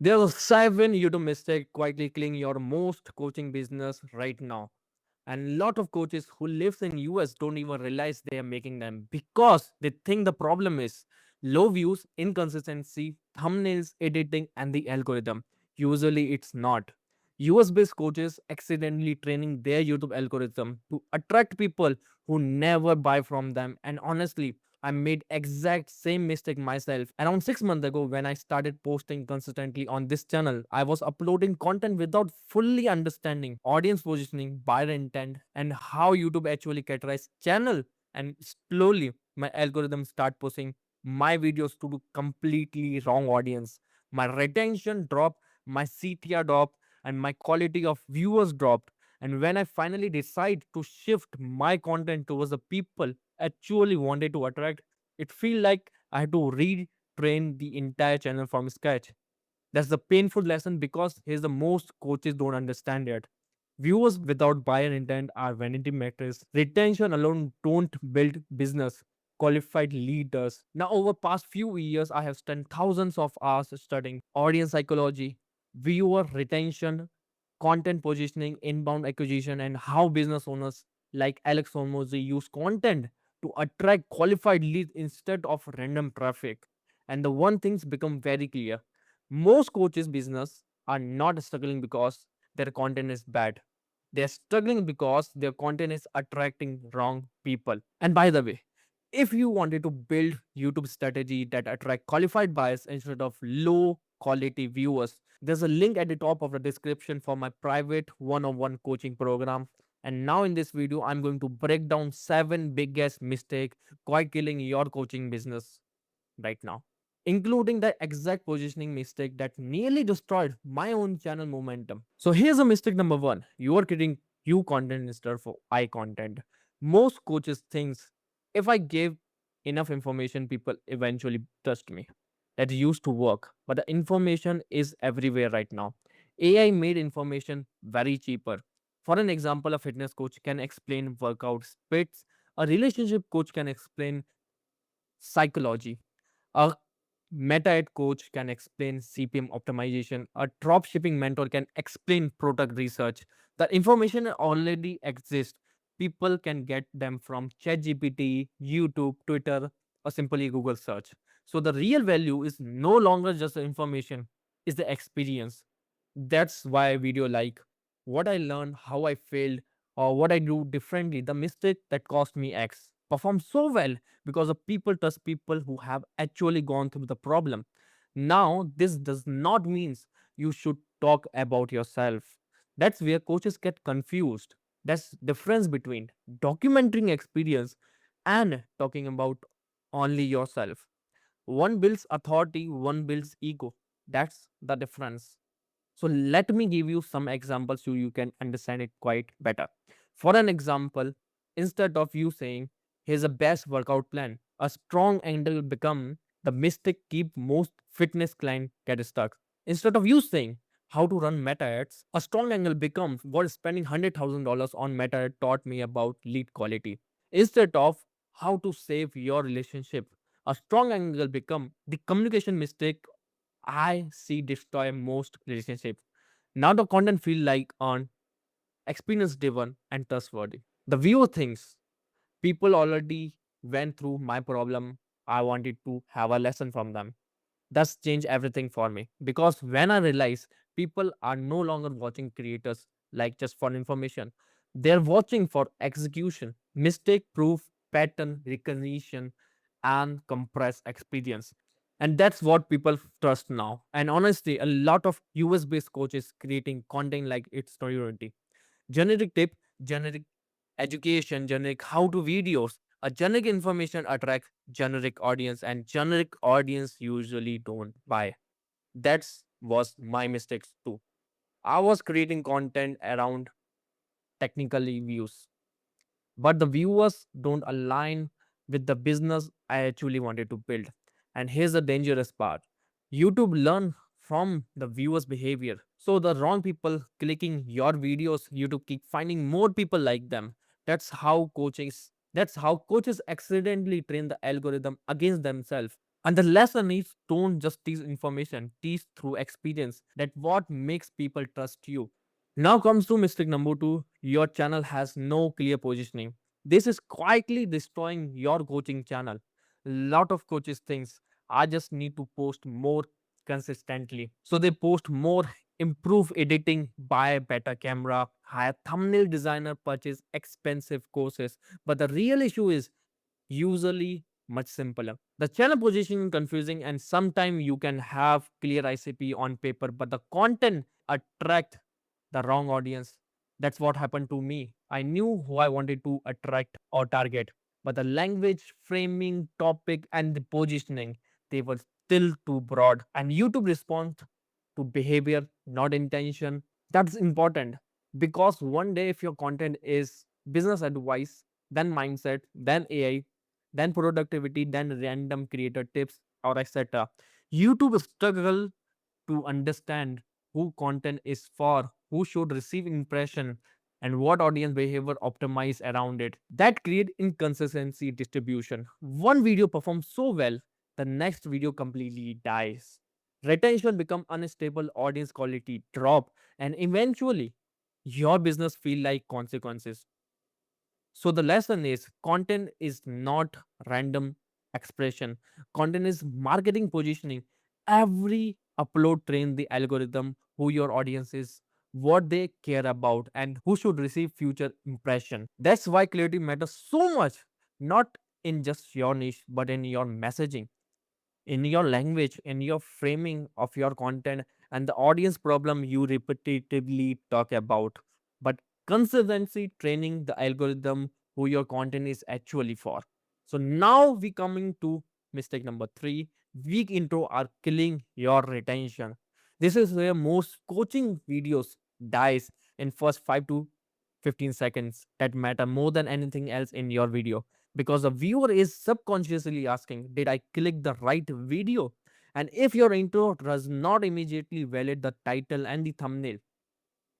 There are 7 YouTube mistakes quietly killing your most coaching business right now. And a lot of coaches who lives in US don't even realize they are making them because they think the problem is low views, inconsistency, thumbnails, editing, and the algorithm. Usually it's not. US based coaches accidentally training their YouTube algorithm to attract people who never buy from them. And honestly, I made exact same mistake myself. Around 6 months ago, when I started posting consistently on this channel, I was uploading content without fully understanding audience positioning, buyer intent, and how YouTube actually categorize channel. And slowly, my algorithm start pushing my videos to the completely wrong audience. My retention dropped, my CTR dropped, and my quality of viewers dropped. And when I finally decide to shift my content towards the people actually wanted to attract, it feel like I had to retrain the entire channel from scratch. That's the painful lesson because here's the most coaches don't understand it. Viewers without buyer intent are vanity metrics. Retention alone don't build business. Qualified leaders. Now, over past few years, I have spent thousands of hours studying audience psychology, viewer retention, content positioning, inbound acquisition, and how business owners like Alex Hormozy use content to attract qualified leads instead of random traffic. And the one thing's become very clear. Most coaches business are not struggling because their content is bad. They're struggling because their content is attracting wrong people. And by the way, if you wanted to build YouTube strategy that attract qualified buyers instead of low quality viewers, there's a link at the top of the description for my private one-on-one coaching program. And now in this video, I'm going to break down 7 biggest mistake quite killing your coaching business right now, including the exact positioning mistake that nearly destroyed my own channel momentum. So here's a mistake number 1. You are creating you content instead of I content. Most coaches thinks if I give enough information, people eventually trust me. That used to work, but the information is everywhere right now. AI made information very cheaper. For an example, a fitness coach can explain workout splits. A relationship coach can explain psychology. A meta ed coach can explain CPM optimization. A drop shipping mentor can explain product research. The information already exists. People can get them from ChatGPT, YouTube, Twitter, or simply Google search. So the real value is no longer just the information, is the experience. That's why video like what I learned, how I failed, or what I do differently, the mistake that cost me X, perform so well because the people trust people who have actually gone through the problem. Now, this does not mean you should talk about yourself. That's where coaches get confused. That's difference between documenting experience and talking about only yourself. One builds authority, one builds ego. That's the difference. So let me give you some examples so you can understand it quite better. For an example, instead of you saying, here's a best workout plan, a strong angle will become the mistake keep most fitness client get stuck. Instead of you saying how to run meta ads, a strong angle becomes what spending $100,000 on meta ad taught me about lead quality. Instead of how to save your relationship, a strong angle become the communication mistake I see destroy most relationships. Now the content feel like on experience driven and trustworthy. The viewer thinks people already went through my problem. I wanted to have a lesson from them. That's changed everything for me because when I realize people are no longer watching creators like just for information, they're watching for execution, mistake proof, pattern recognition, and compressed experience. And that's what people trust now. And honestly, a lot of US based coaches creating content like it's priority. Generic tip, generic education, generic how to videos. A generic information attracts generic audience, and generic audience usually don't buy. That's was my mistakes too. I was creating content around technically views, but the viewers don't align with the business I actually wanted to build. And here's the dangerous part. YouTube learn from the viewers' behavior. So the wrong people clicking your videos, YouTube keep finding more people like them. That's how coaches accidentally train the algorithm against themselves. And the lesson is don't just teach information, teach through experience. That what makes people trust you. Now comes to mistake number two. Your channel has no clear positioning. This is quietly destroying your coaching channel. Lot of coaches thinks I just need to post more consistently. So they post more, improve editing, buy a better camera, hire thumbnail designer, purchase expensive courses. But the real issue is usually much simpler. The channel positioning confusing, and sometimes you can have clear ICP on paper, but the content attract the wrong audience. That's what happened to me. I knew who I wanted to attract or target, but the language, framing, topic, and the positioning, they were still too broad. And YouTube responds to behavior, not intention. That's important because one day, if your content is business advice, then mindset, then AI, then productivity, then random creator tips, or etc., YouTube struggle to understand who content is for, who should receive impression, and what audience behavior optimize around it. That create inconsistency distribution. One video performs so well, the next video completely dies. Retention become unstable, audience quality drop, and eventually your business feel like consequences. So the lesson is content is not random expression. Content is marketing positioning. Every upload train the algorithm who your audience is, what they care about, and who should receive future impression. That's why clarity matters so much, not in just your niche, but in your messaging, in your language, in your framing of your content, and the audience problem you repetitively talk about. But consistency training the algorithm who your content is actually for. So now we coming to mistake number three. Weak intro are killing your retention. This is where most coaching videos dies in first 5 to 15 seconds that matter more than anything else in your video, because the viewer is subconsciously asking, did I click the right video? And if your intro does not immediately validate the title and the thumbnail,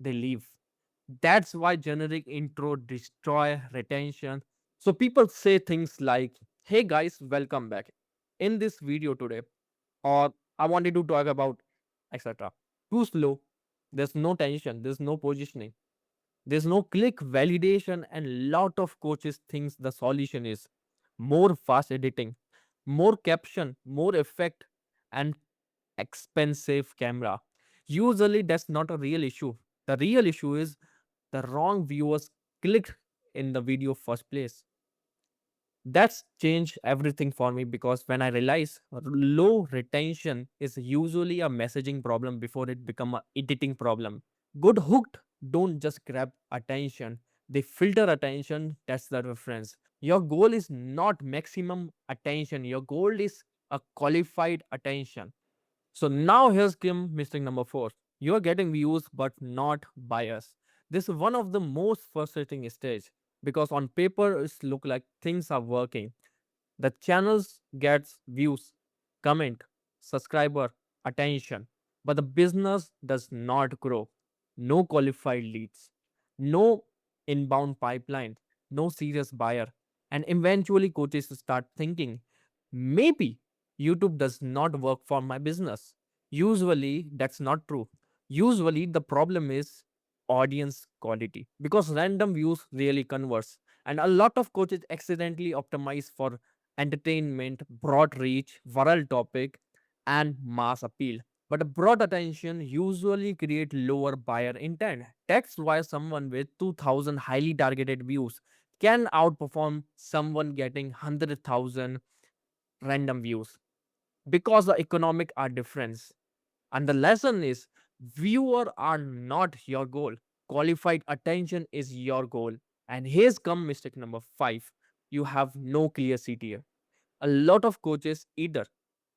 they leave. That's why generic intro destroy retention. So people say things like, hey guys, welcome back. In this video today, or I wanted to talk about, etc. Too slow. There's no tension, there's no positioning, there's no click validation, and lot of coaches thinks the solution is more fast editing, more caption, more effect, and expensive camera. Usually that's not a real issue. The real issue is the wrong viewers clicked in the video first place. That's changed everything for me, because when I realize low retention is usually a messaging problem before it become a editing problem. Good hooked don't just grab attention, they filter attention. That's the difference. Your goal is not maximum attention, your goal is a qualified attention. So now here's Kim mistake number four. You're getting views but not buyers. This is one of the most frustrating stage, because on paper it look like things are working. The channels gets views, comment, subscriber, attention, but the business does not grow. No qualified leads, no inbound pipeline, no serious buyer, and eventually coaches start thinking, maybe YouTube does not work for my business. Usually that's not true. Usually the problem is audience quality, because random views really converts, and a lot of coaches accidentally optimize for entertainment, broad reach, viral topic, and mass appeal. But a broad attention usually create lower buyer intent. That's why someone with 2000 highly targeted views can outperform someone getting 100,000 random views, because the economic are different. And the lesson is viewer are not your goal. Qualified attention is your goal. And here's come mistake number five. You have no clear CTA. A lot of coaches either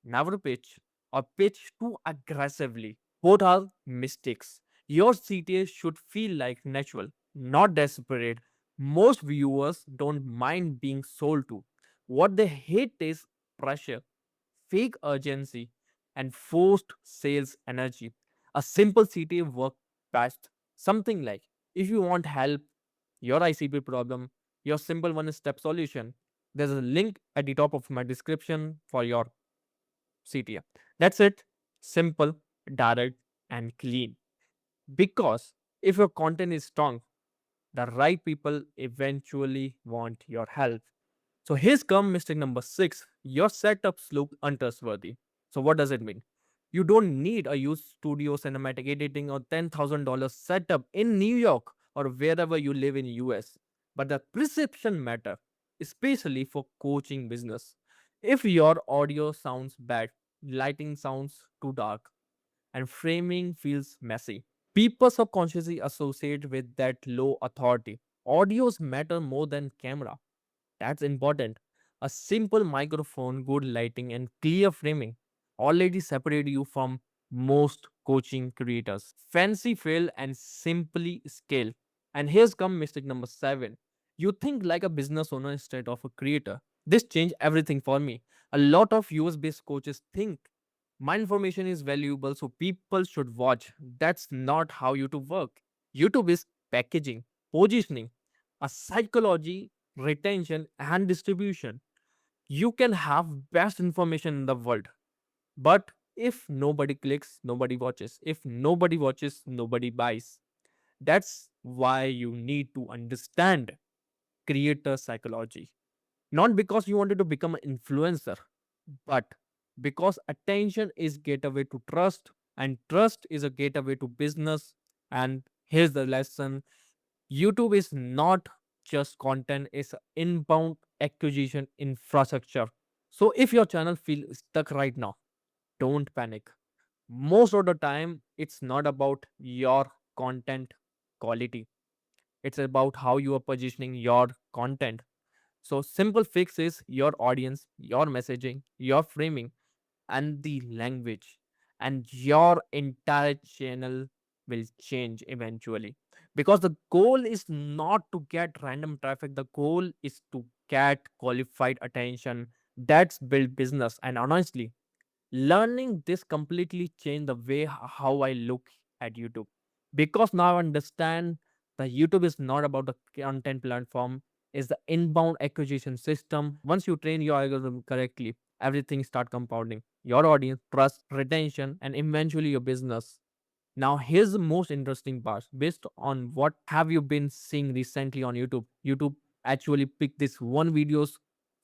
never pitch or pitch too aggressively. Both are mistakes. Your CTA should feel like natural, not desperate. Most viewers don't mind being sold to. What they hate is pressure, fake urgency, and forced sales energy. A simple CTA work best. Something like, if you want help, your ICP problem, your simple one step solution, there's a link at the top of my description for your CTA. That's it. Simple, direct, and clean. Because if your content is strong, the right people eventually want your help. So here's come mistake number six. Your setups look untrustworthy. So what does it mean? You don't need a huge studio, cinematic editing, or $10,000 setup in New York or wherever you live in US. But the perception matter, especially for coaching business. If your audio sounds bad, lighting sounds too dark, and framing feels messy, people subconsciously associate with that low authority. Audios matter more than camera. That's important. A simple microphone, good lighting, and clear framing already separate you from most coaching creators. Fancy fail and simply scale. And here's come mistake number seven. You think like a business owner instead of a creator. This changed everything for me. A lot of US based coaches think my information is valuable, so people should watch. That's not how YouTube work. YouTube is packaging, positioning, a psychology, retention, and distribution. You can have best information in the world, but if nobody clicks, nobody watches. If nobody watches, nobody buys. That's why you need to understand creator psychology. Not because you wanted to become an influencer, but because attention is gateway to trust, and trust is a gateway to business. And here's the lesson: YouTube is not just content, it's inbound acquisition infrastructure. So if your channel feels stuck right now, don't panic. Most of the time, it's not about your content quality. It's about how you are positioning your content. So simple fix is your audience, your messaging, your framing, and the language, and your entire channel will change eventually. Because the goal is not to get random traffic, the goal is to get qualified attention. That's build business. And honestly, learning this completely changed the way how I look at YouTube. Because now I understand that YouTube is not about the content platform, it's the inbound acquisition system. Once you train your algorithm correctly, everything start compounding. Your audience, trust, retention, and eventually your business. Now, here's the most interesting part. Based on what have you been seeing recently on YouTube, YouTube actually picked this one videos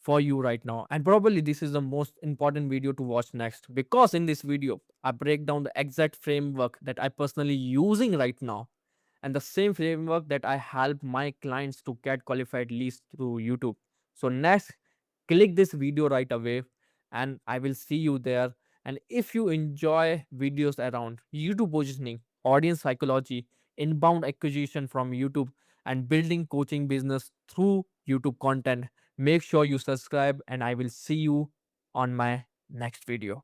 for you right now. And probably this is the most important video to watch next, because in this video, I break down the exact framework that I personally using right now, and the same framework that I help my clients to get qualified leads through YouTube. So next, click this video right away, and I will see you there. And if you enjoy videos around YouTube positioning, audience psychology, inbound acquisition from YouTube, and building coaching business through YouTube content, make sure you subscribe, and I will see you on my next video.